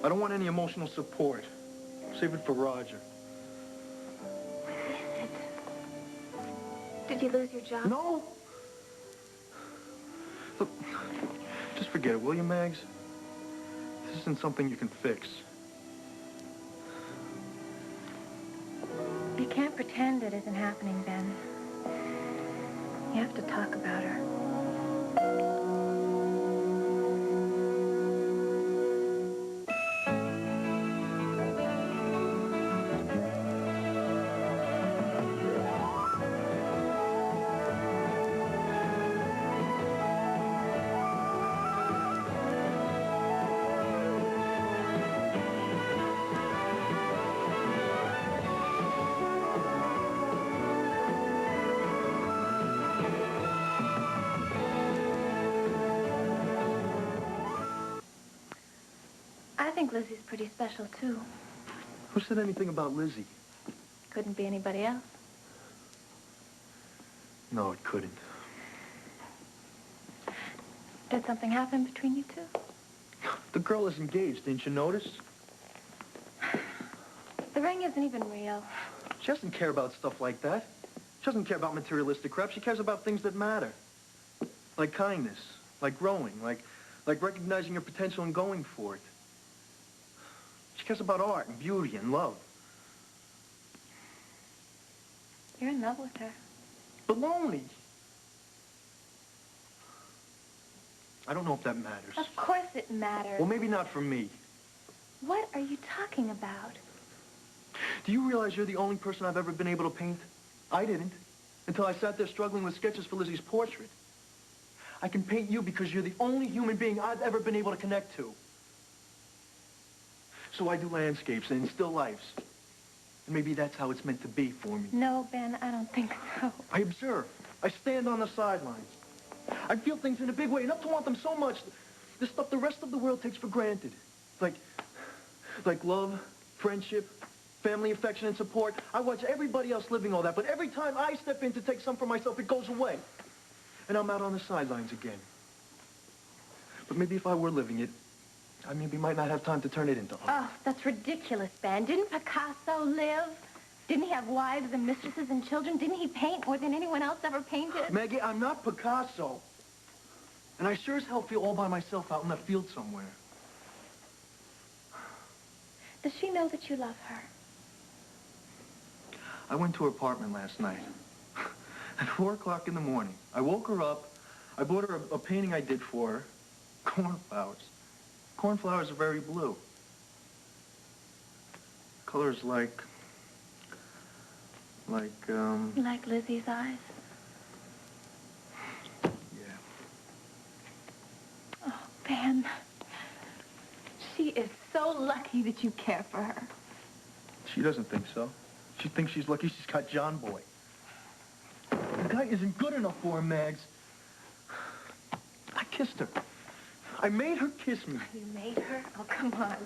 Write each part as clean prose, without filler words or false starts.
I don't want any emotional support. Save it for Roger. What is it? Did you lose your job? No! Look, just forget it, will you, Mags? This isn't something you can fix. You can't pretend it isn't happening, Ben. You have to talk about her. I think Lizzie's pretty special, too. Who said anything about Lizzie? Couldn't be anybody else. No, it couldn't. Did something happen between you two? The girl is engaged, didn't you notice? The ring isn't even real. She doesn't care about stuff like that. She doesn't care about materialistic crap. She cares about things that matter. Like kindness, like growing, like recognizing your potential and going for it. She cares about art and beauty and love. You're in love with her. Baloney. I don't know if that matters. Of course it matters. Well, maybe not for me. What are you talking about? Do you realize you're the only person I've ever been able to paint? I didn't, until I sat there struggling with sketches for Lizzie's portrait. I can paint you because you're the only human being I've ever been able to connect to. So I do landscapes and still lifes. And maybe that's how it's meant to be for me. No, Ben, I don't think so. I observe. I stand on the sidelines. I feel things in a big way, enough to want them so much. The stuff the rest of the world takes for granted. Like love, friendship, family affection and support. I watch everybody else living all that, but every time I step in to take some for myself, it goes away. And I'm out on the sidelines again. But maybe if I were living it, I maybe might not have time to turn it into art. Oh, that's ridiculous, Ben. Didn't Picasso live? Didn't he have wives and mistresses and children? Didn't he paint more than anyone else ever painted? Maggie, I'm not Picasso. And I sure as hell feel all by myself out in the field somewhere. Does she know that you love her? I went to her apartment last night. At 4 o'clock in the morning. I woke her up. I bought her a painting I did for her. Cornflowers. Cornflowers are very blue. Colors like Like Lizzie's eyes? Yeah. Oh, Ben. She is so lucky that you care for her. She doesn't think so. She thinks she's lucky she's got John Boy. The guy isn't good enough for her, Mags. I kissed her. I made her kiss me. You made her? Oh, come on.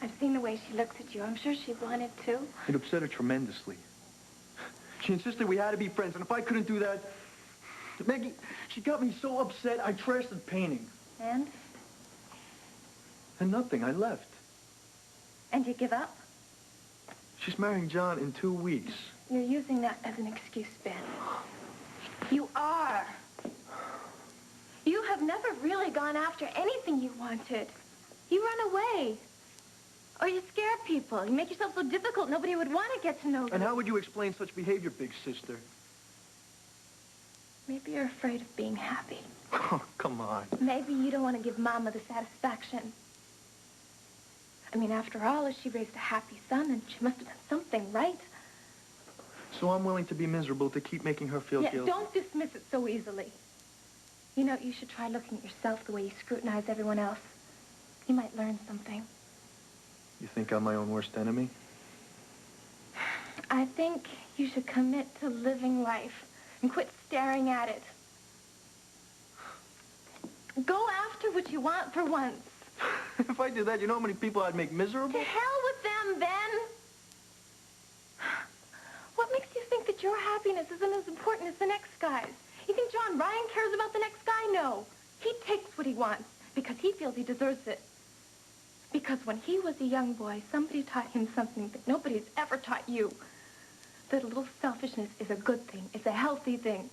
I've seen the way she looks at you. I'm sure she wanted to. It upset her tremendously. She insisted we had to be friends, and if I couldn't do that... Maggie, she got me so upset, I trashed the painting. And? And nothing. I left. And you give up? She's marrying John in 2 weeks. You're using that as an excuse, Ben. You are. You have never really gone after anything you wanted. You run away. Or you scare people. You make yourself so difficult nobody would want to get to know you. And how would you explain such behavior, big sister? Maybe you're afraid of being happy. Oh, come on. Maybe you don't want to give Mama the satisfaction. I mean, after all, if she raised a happy son, then she must have done something right. So I'm willing to be miserable to keep making her feel guilty. Don't dismiss it so easily. You know, you should try looking at yourself the way you scrutinize everyone else. You might learn something. You think I'm my own worst enemy? I think you should commit to living life and quit staring at it. Go after what you want for once. If I did that, you know how many people I'd make miserable? To hell with them, Ben. What makes you think that your happiness isn't as important as the next guy's? You think John Ryan cares about the next guy? No. He takes what he wants because he feels he deserves it. Because when he was a young boy, somebody taught him something that nobody's ever taught you. That a little selfishness is a good thing. It's a healthy thing.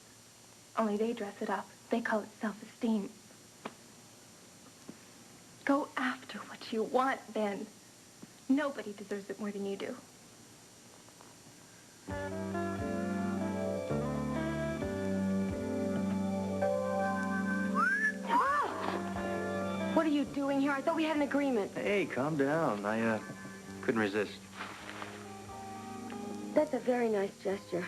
Only they dress it up. They call it self-esteem. Go after what you want, Ben. Nobody deserves it more than you do. What are you doing here? I thought we had an agreement. Hey, calm down. I couldn't resist. That's a very nice gesture.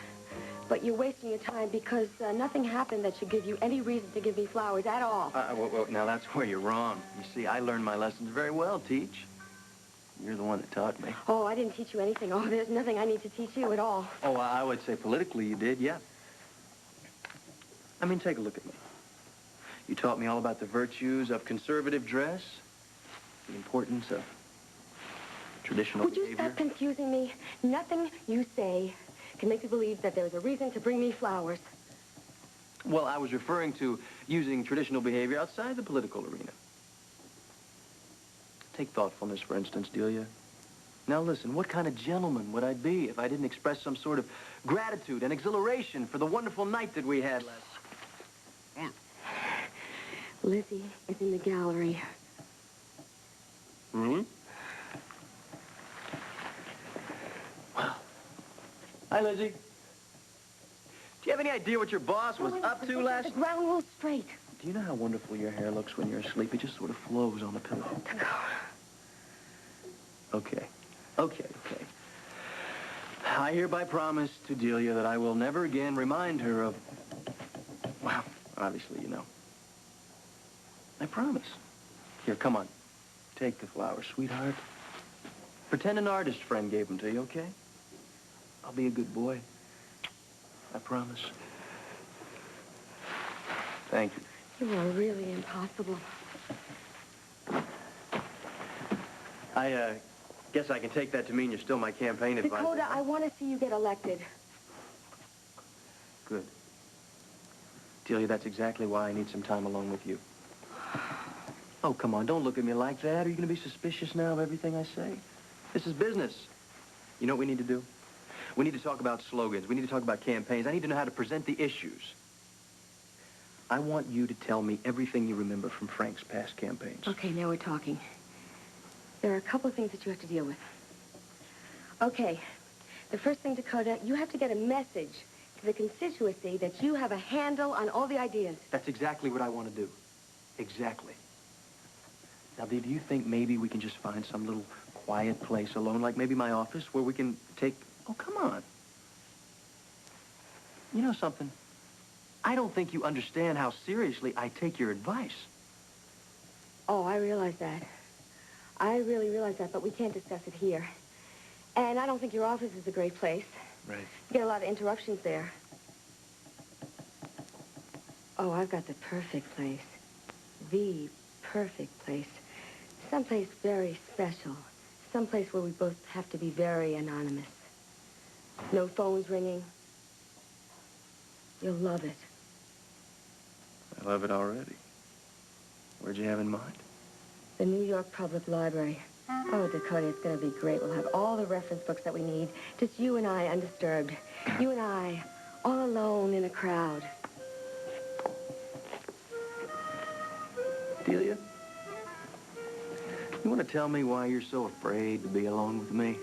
But you're wasting your time because nothing happened that should give you any reason to give me flowers at all. Well, now that's where you're wrong. You see, I learned my lessons very well, Teach. You're the one that taught me. Oh, I didn't teach you anything. Oh, there's nothing I need to teach you at all. Oh, I would say politically you did, yeah. I mean, take a look at me. You taught me all about the virtues of conservative dress, the importance of traditional behavior. Would you stop confusing me? Nothing you say can make me believe that there's a reason to bring me flowers. Well, I was referring to using traditional behavior outside the political arena. Take thoughtfulness, for instance, Delia. Now listen, what kind of gentleman would I be if I didn't express some sort of gratitude and exhilaration for the wonderful night that we had last... Lizzie is in the gallery. Really? Well. Hi, Lizzie. Do you have any idea what your boss was up to last... The ground rules straight. Do you know how wonderful your hair looks when you're asleep? It just sort of flows on the pillow. Okay. Okay. I hereby promise to Delia that I will never again remind her of... Well, obviously, you know. I promise. Here, come on. Take the flowers, sweetheart. Pretend an artist friend gave them to you, okay? I'll be a good boy. I promise. Thank you. You are really impossible. I guess I can take that to mean you're still my campaign advisor. Dakota, I want to see you get elected. Good. Delia, that's exactly why I need some time alone with you. Oh, come on, don't look at me like that. Are you going to be suspicious now of everything I say? This is business. You know what we need to do? We need to talk about slogans. We need to talk about campaigns. I need to know how to present the issues. I want you to tell me everything you remember from Frank's past campaigns. Okay, now we're talking. There are a couple of things that you have to deal with. Okay, the first thing, Dakota, you have to get a message to the constituency that you have a handle on all the ideas. That's exactly what I want to do. Exactly. Now, Dee, do you think maybe we can just find some little quiet place alone, like maybe my office, where we can take... Oh, come on. You know something? I don't think you understand how seriously I take your advice. Oh, I realize that. I really realize that, but we can't discuss it here. And I don't think your office is a great place. Right. You get a lot of interruptions there. Oh, I've got the perfect place. The perfect place. Someplace very special. Someplace where we both have to be very anonymous. No phones ringing. You'll love it. I love it already. Where'd you have in mind? The New York Public Library. Oh, Dakota, it's going to be great. We'll have all the reference books that we need. Just you and I, undisturbed. You and I, all alone in a crowd. Delia, you want to tell me why you're so afraid to be alone with me?